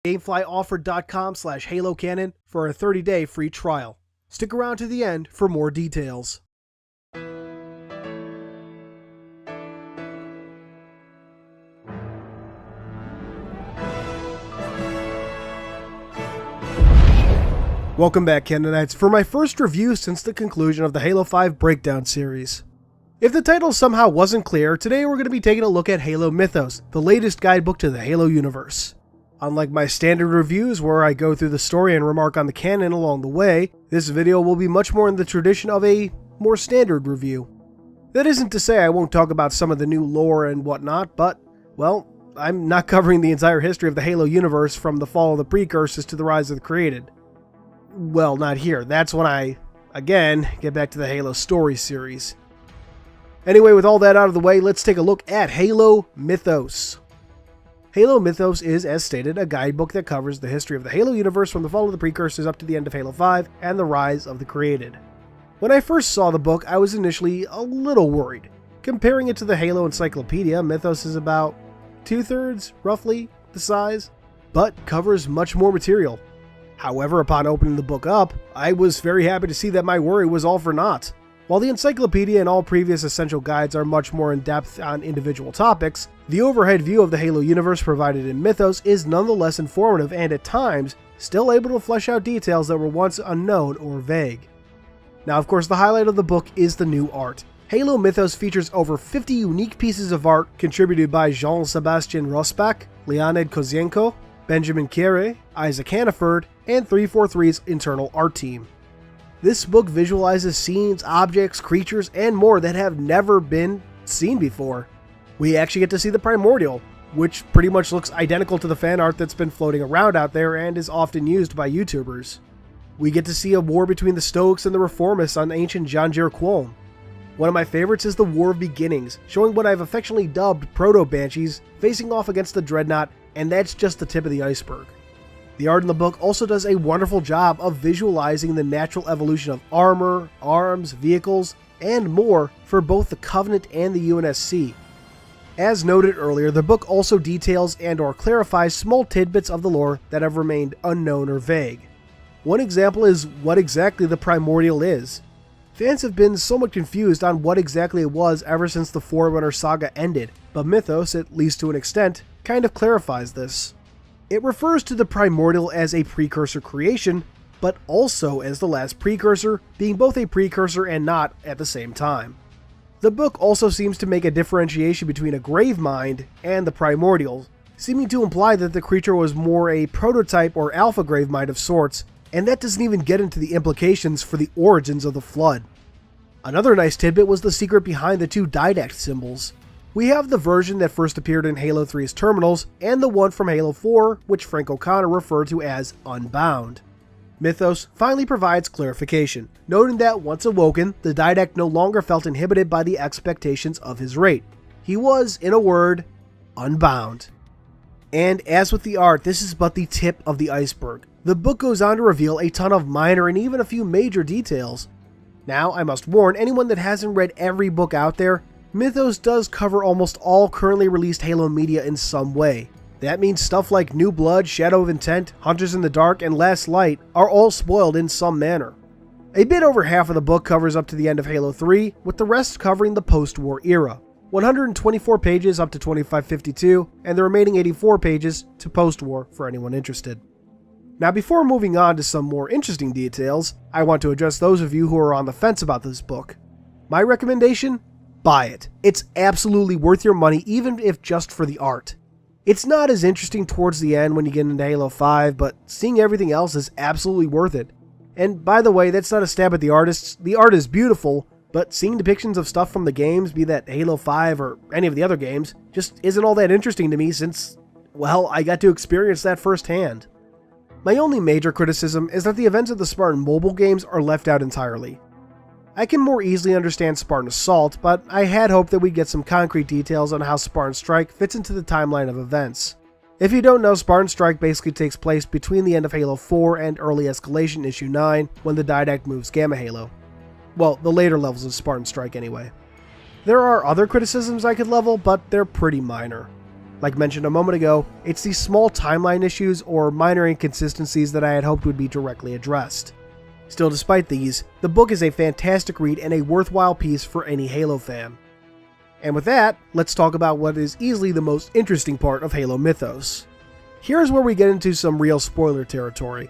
GameFlyOffered.com/HaloCanon for a 30-day free trial. Stick around to the end for more details. Welcome back, Canonites, for my first review since the conclusion of the Halo 5 Breakdown series. If the title somehow wasn't clear, today we're going to be taking a look at Halo Mythos, the latest guidebook to the Halo universe. Unlike my standard reviews where I go through the story and remark on the canon along the way, this video will be much more in the tradition of a more standard review. That isn't to say I won't talk about some of the new lore and whatnot, but, well, I'm not covering the entire history of the Halo universe from the fall of the Precursors to the rise of the Created. Well, not here. That's when I, again, get back to the Halo story series. Anyway, with all that out of the way, let's take a look at Halo Mythos. Halo Mythos is, as stated, a guidebook that covers the history of the Halo universe from the fall of the Precursors up to the end of Halo 5 and the rise of the Created. When I first saw the book, I was initially a little worried. Comparing it to the Halo Encyclopedia, Mythos is about 2/3, roughly, the size, but covers much more material. However, upon opening the book up, I was very happy to see that my worry was all for naught. While the encyclopedia and all previous essential guides are much more in-depth on individual topics, the overhead view of the Halo universe provided in Mythos is nonetheless informative and, at times, still able to flesh out details that were once unknown or vague. Now, of course, the highlight of the book is the new art. Halo Mythos features over 50 unique pieces of art contributed by Jean-Sebastian Rosbach, Leonid Kozienko, Benjamin Kere, Isaac Hannaford, and 343's internal art team. This book visualizes scenes, objects, creatures, and more that have never been seen before. We actually get to see the Primordial, which pretty much looks identical to the fan art that's been floating around out there and is often used by YouTubers. We get to see a war between the Stoics and the Reformists on ancient Janjir Quon. One of my favorites is the War of Beginnings, showing what I've affectionately dubbed Proto-Banshees facing off against the Dreadnought, and that's just the tip of the iceberg. The art in the book also does a wonderful job of visualizing the natural evolution of armor, arms, vehicles, and more for both the Covenant and the UNSC. As noted earlier, the book also details and/or clarifies small tidbits of the lore that have remained unknown or vague. One example is what exactly the Primordial is. Fans have been somewhat confused on what exactly it was ever since the Forerunner saga ended, but Mythos, at least to an extent, kind of clarifies this. It refers to the Primordial as a precursor creation, but also as the last precursor, being both a precursor and not at the same time. The book also seems to make a differentiation between a Gravemind and the Primordial, seeming to imply that the creature was more a prototype or alpha Gravemind of sorts, and that doesn't even get into the implications for the origins of the Flood. Another nice tidbit was the secret behind the two Didact symbols. We have the version that first appeared in Halo 3's terminals, and the one from Halo 4, which Frank O'Connor referred to as Unbound. Mythos finally provides clarification, noting that once awoken, the Didact no longer felt inhibited by the expectations of his rate. He was, in a word, unbound. And as with the art, this is but the tip of the iceberg. The book goes on to reveal a ton of minor and even a few major details. Now, I must warn anyone that hasn't read every book out there, Mythos does cover almost all currently released Halo media in some way. That means stuff like New Blood, Shadow of Intent, Hunters in the Dark, and Last Light are all spoiled in some manner. A bit over half of the book covers up to the end of Halo 3, with the rest covering the post-war era. 124 pages up to 2552, and the remaining 84 pages to post-war for anyone interested. Now, before moving on to some more interesting details, I want to address those of you who are on the fence about this book. My recommendation? Buy it. It's absolutely worth your money, even if just for the art. It's not as interesting towards the end when you get into Halo 5, but seeing everything else is absolutely worth it. And by the way, that's not a stab at the artists. The art is beautiful, but seeing depictions of stuff from the games, be that Halo 5 or any of the other games, just isn't all that interesting to me since, well, I got to experience that firsthand. My only major criticism is that the events of the Spartan mobile games are left out entirely. I can more easily understand Spartan Assault, but I had hoped that we'd get some concrete details on how Spartan Strike fits into the timeline of events. If you don't know, Spartan Strike basically takes place between the end of Halo 4 and Early Escalation Issue 9, when the Didact moves Gamma Halo. Well, the later levels of Spartan Strike anyway. There are other criticisms I could level, but they're pretty minor. Like mentioned a moment ago, it's these small timeline issues or minor inconsistencies that I had hoped would be directly addressed. Still, despite these, the book is a fantastic read and a worthwhile piece for any Halo fan. And with that, let's talk about what is easily the most interesting part of Halo Mythos. Here's where we get into some real spoiler territory.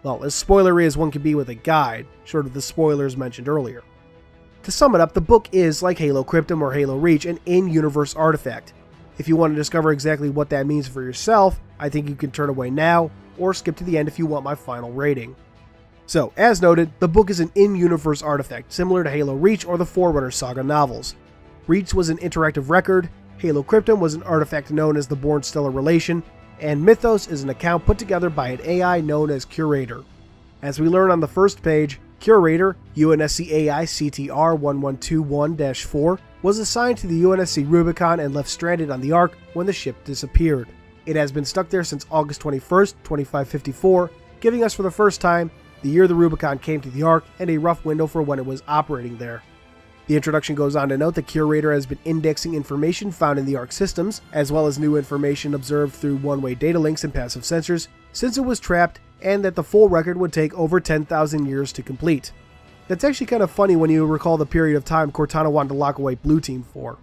Well, as spoilery as one can be with a guide, short of the spoilers mentioned earlier. To sum it up, the book is, like Halo Cryptum or Halo Reach, an in-universe artifact. If you want to discover exactly what that means for yourself, I think you can turn away now, or skip to the end if you want my final rating. So, as noted, the book is an in-universe artifact, similar to Halo Reach or the Forerunner Saga novels. Reach was an interactive record, Halo Cryptum was an artifact known as the Born Stellar Relation, and Mythos is an account put together by an AI known as Curator. As we learn on the first page, Curator, UNSC AI CTR 1121-4, was assigned to the UNSC Rubicon and left stranded on the Ark when the ship disappeared. It has been stuck there since August 21st, 2554, giving us for the first time the year the Rubicon came to the Ark and a rough window for when it was operating there. The introduction goes on to note that Curator has been indexing information found in the Ark systems, as well as new information observed through one-way data links and passive sensors, since it was trapped, and that the full record would take over 10,000 years to complete. That's actually kind of funny when you recall the period of time Cortana wanted to lock away Blue Team for.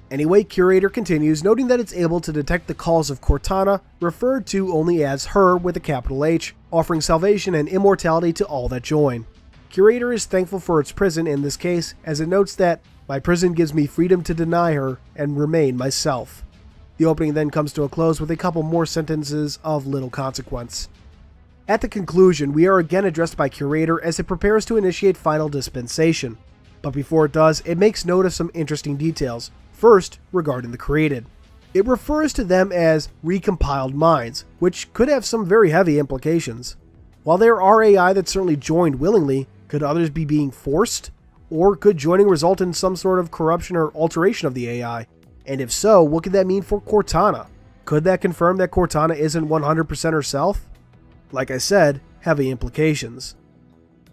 Anyway, Curator continues, noting that it's able to detect the calls of Cortana, referred to only as her with a capital H, offering salvation and immortality to all that join. Curator is thankful for its prison in this case, as it notes that, "My prison gives me freedom to deny her and remain myself." The opening then comes to a close with a couple more sentences of little consequence. At the conclusion, we are again addressed by Curator as it prepares to initiate final dispensation. But before it does, it makes note of some interesting details. First, regarding the created. It refers to them as recompiled minds, which could have some very heavy implications. While there are AI that certainly joined willingly, could others be being forced? Or could joining result in some sort of corruption or alteration of the AI? And if so, what could that mean for Cortana? Could that confirm that Cortana isn't 100% herself? Like I said, heavy implications.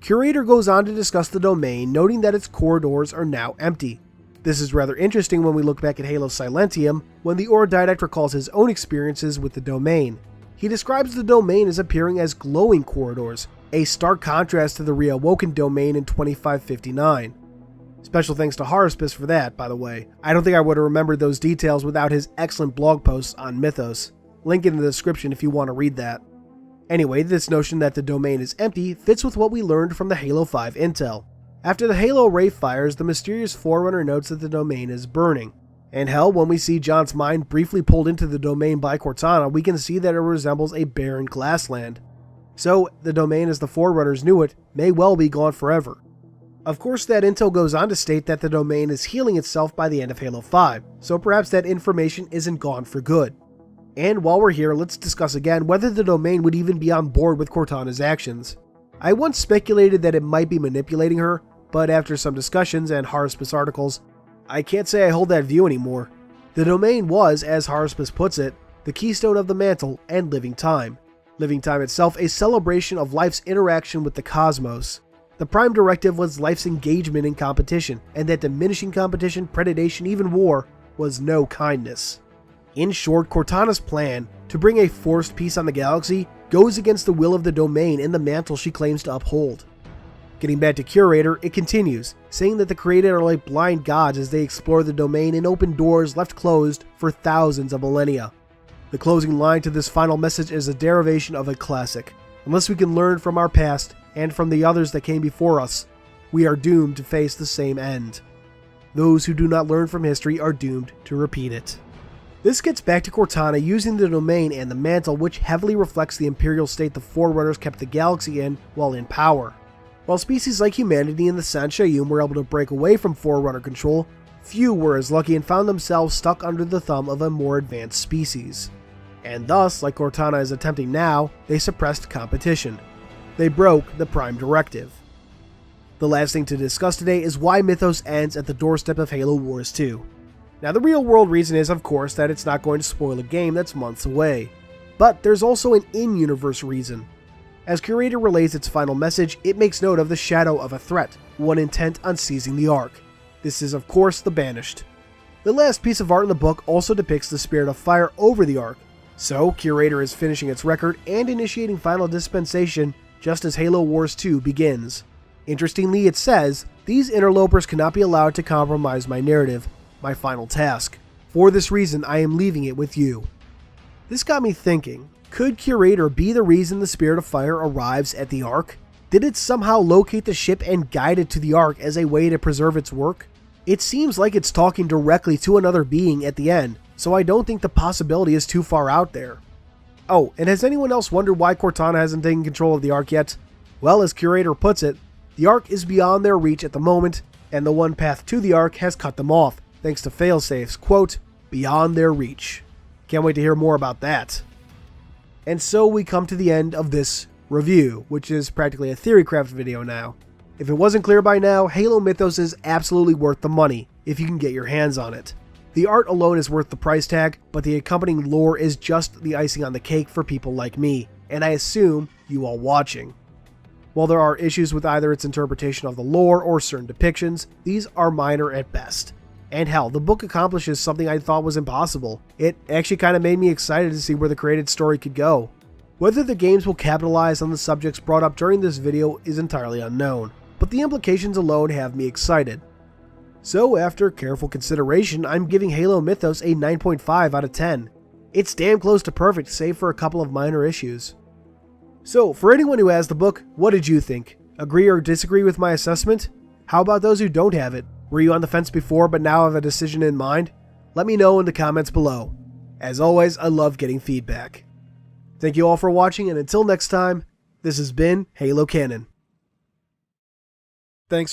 Curator goes on to discuss the domain, noting that its corridors are now empty. This is rather interesting when we look back at Halo Silentium, when the Orodidact recalls his own experiences with the domain. He describes the domain as appearing as glowing corridors, a stark contrast to the reawoken domain in 2559. Special thanks to Haruspis for that, by the way. I don't think I would have remembered those details without his excellent blog posts on Mythos. Link in the description if you want to read that. Anyway, this notion that the domain is empty fits with what we learned from the Halo 5 intel. After the Halo array fires, the mysterious Forerunner notes that the domain is burning. And hell, when we see John's mind briefly pulled into the domain by Cortana, we can see that it resembles a barren glassland. So, the domain as the Forerunners knew it may well be gone forever. Of course, that intel goes on to state that the domain is healing itself by the end of Halo 5, so perhaps that information isn't gone for good. And while we're here, let's discuss again whether the domain would even be on board with Cortana's actions. I once speculated that it might be manipulating her, but after some discussions and Haruspis articles, I can't say I hold that view anymore. The domain was, as Haruspis puts it, the keystone of the mantle and living time. Living time itself a celebration of life's interaction with the cosmos. The prime directive was life's engagement in competition, and that diminishing competition, predation, even war, was no kindness. In short, Cortana's plan to bring a forced peace on the galaxy goes against the will of the domain and the mantle she claims to uphold. Getting back to Curator, it continues, saying that the created are like blind gods as they explore the domain and open doors left closed for thousands of millennia. The closing line to this final message is a derivation of a classic. Unless we can learn from our past and from the others that came before us, we are doomed to face the same end. Those who do not learn from history are doomed to repeat it. This gets back to Cortana using the domain and the mantle, which heavily reflects the imperial state the Forerunners kept the galaxy in while in power. While species like humanity and the Sanshayum were able to break away from Forerunner control, few were as lucky and found themselves stuck under the thumb of a more advanced species. And thus, like Cortana is attempting now, they suppressed competition. They broke the Prime Directive. The last thing to discuss today is why Mythos ends at the doorstep of Halo Wars 2. Now, the real world reason is, of course, that it's not going to spoil a game that's months away. But there's also an in-universe reason. As Curator relays its final message, it makes note of the shadow of a threat, one intent on seizing the Ark. This is, of course, the Banished. The last piece of art in the book also depicts the Spirit of Fire over the Ark, so Curator is finishing its record and initiating final dispensation just as Halo Wars 2 begins. Interestingly, it says, "These interlopers cannot be allowed to compromise my narrative, my final task. For this reason, I am leaving it with you." This got me thinking, could Curator be the reason the Spirit of Fire arrives at the Ark? Did it somehow locate the ship and guide it to the Ark as a way to preserve its work? It seems like it's talking directly to another being at the end, so I don't think the possibility is too far out there. Oh, and has anyone else wondered why Cortana hasn't taken control of the Ark yet? Well, as Curator puts it, the Ark is beyond their reach at the moment, and the one path to the Ark has cut them off, thanks to failsafes, quote, "beyond their reach." Can't wait to hear more about that. And so we come to the end of this review, which is practically a Theorycraft video now. If it wasn't clear by now, Halo Mythos is absolutely worth the money, if you can get your hands on it. The art alone is worth the price tag, but the accompanying lore is just the icing on the cake for people like me, and I assume you all watching. While there are issues with either its interpretation of the lore or certain depictions, these are minor at best. And hell, the book accomplishes something I thought was impossible. It actually kind of made me excited to see where the created story could go. Whether the games will capitalize on the subjects brought up during this video is entirely unknown, but the implications alone have me excited. So after careful consideration, I'm giving Halo Mythos a 9.5 out of 10. It's damn close to perfect, save for a couple of minor issues. So for anyone who has the book, what did you think? Agree or disagree with my assessment? How about those who don't have it? Were you on the fence before but now have a decision in mind? Let me know in the comments below. As always, I love getting feedback. Thank you all for watching, and until next time, this has been Halo Canon. Thanks for